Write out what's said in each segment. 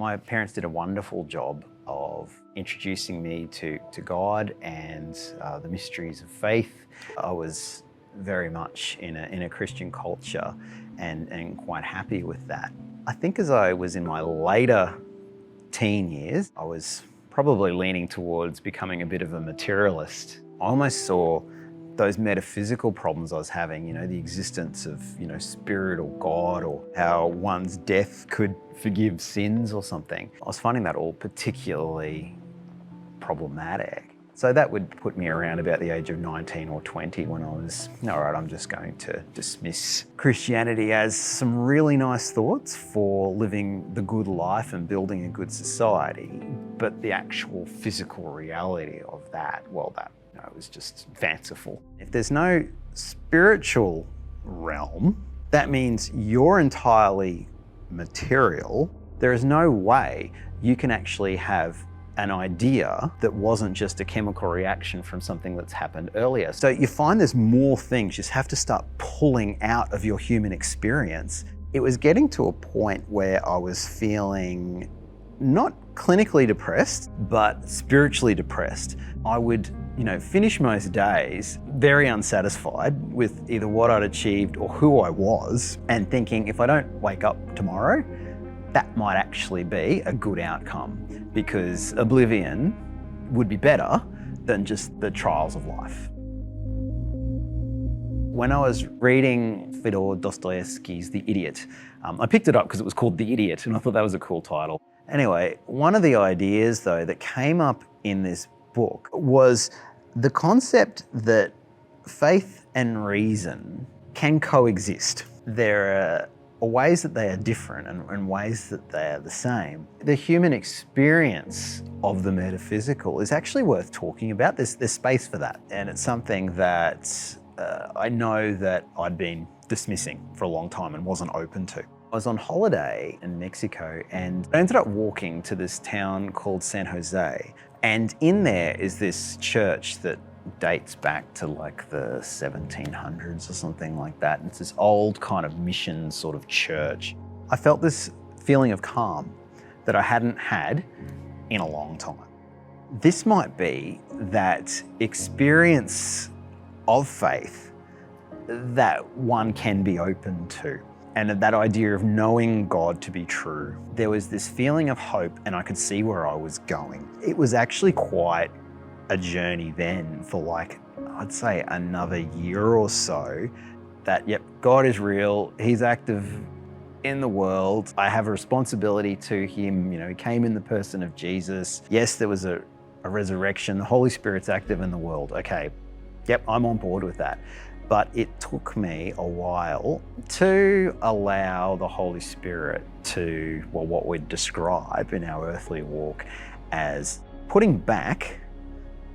My parents did a wonderful job of introducing me to God and the mysteries of faith. I was very much in a Christian culture and quite happy with that. I think as I was in my later teen years, I was probably leaning towards becoming a bit of a materialist. I almost saw those metaphysical problems I was having, the existence of, spirit or God, or how one's death could forgive sins or something. I was finding that all particularly problematic. So that would put me around about the age of 19 or 20 when I was, all right, I'm just going to dismiss Christianity as some really nice thoughts for living the good life and building a good society, but the actual physical reality of that, well, that was just fanciful. If there's no spiritual realm, that means you're entirely material. There is no way you can actually have an idea that wasn't just a chemical reaction from something that's happened earlier. So you find there's more things you just have to start pulling out of your human experience. It was getting to a point where I was feeling not clinically depressed, but spiritually depressed. I would, finish most days very unsatisfied with either what I'd achieved or who I was, and thinking if I don't wake up tomorrow, that might actually be a good outcome, because oblivion would be better than just the trials of life. When I was reading Fyodor Dostoevsky's The Idiot, I picked it up because it was called The Idiot, and I thought that was a cool title. Anyway, one of the ideas though that came up in this book was the concept that faith and reason can coexist. There are ways that they are different and ways that they are the same. The human experience of the metaphysical is actually worth talking about. There's space for that, and it's something that I know that I'd been dismissing for a long time and wasn't open to. I was on holiday in Mexico and I ended up walking to this town called San Jose, and in there is this church that dates back to like the 1700s or something like that. And it's this old kind of mission sort of church. I felt this feeling of calm that I hadn't had in a long time. This might be that experience of faith that one can be open to. And that idea of knowing God to be true. There was this feeling of hope, and I could see where I was going. It was actually quite a journey then for I'd say another year or so, that, yep, God is real, He's active in the world. I have a responsibility to Him. He came in the person of Jesus. Yes, there was a resurrection. The Holy Spirit's active in the world. Okay, yep, I'm on board with that. But it took me a while to allow the Holy Spirit to, what we'd describe in our earthly walk as putting back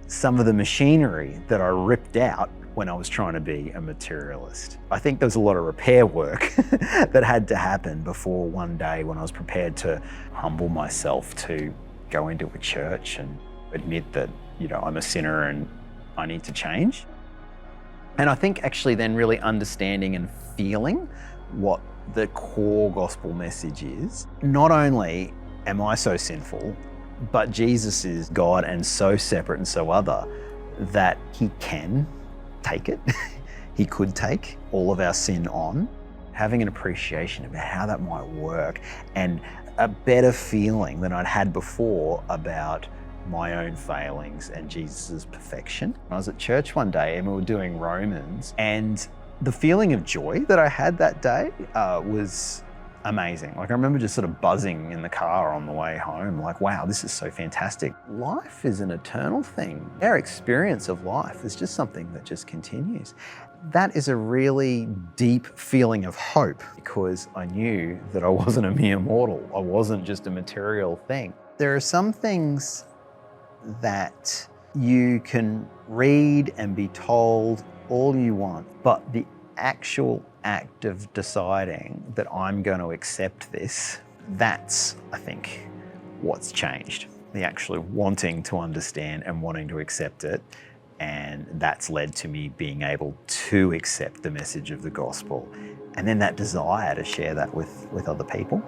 some of the machinery that I ripped out when I was trying to be a materialist. I think there was a lot of repair work that had to happen before one day when I was prepared to humble myself to go into a church and admit that, I'm a sinner and I need to change. And I think actually then really understanding and feeling what the core gospel message is. Not only am I so sinful, but Jesus is God and so separate and so other that He can take it. He could take all of our sin on. Having an appreciation about how that might work, and a better feeling than I'd had before about my own failings and Jesus' perfection. I was at church one day and we were doing Romans, and the feeling of joy that I had that day was amazing. I remember just sort of buzzing in the car on the way home, wow, this is so fantastic. Life is an eternal thing. Our experience of life is just something that just continues. That is a really deep feeling of hope, because I knew that I wasn't a mere mortal. I wasn't just a material thing. There are some things that you can read and be told all you want, but the actual act of deciding that I'm going to accept this, that's, I think, what's changed. The actually wanting to understand and wanting to accept it, and that's led to me being able to accept the message of the gospel, and then that desire to share that with other people.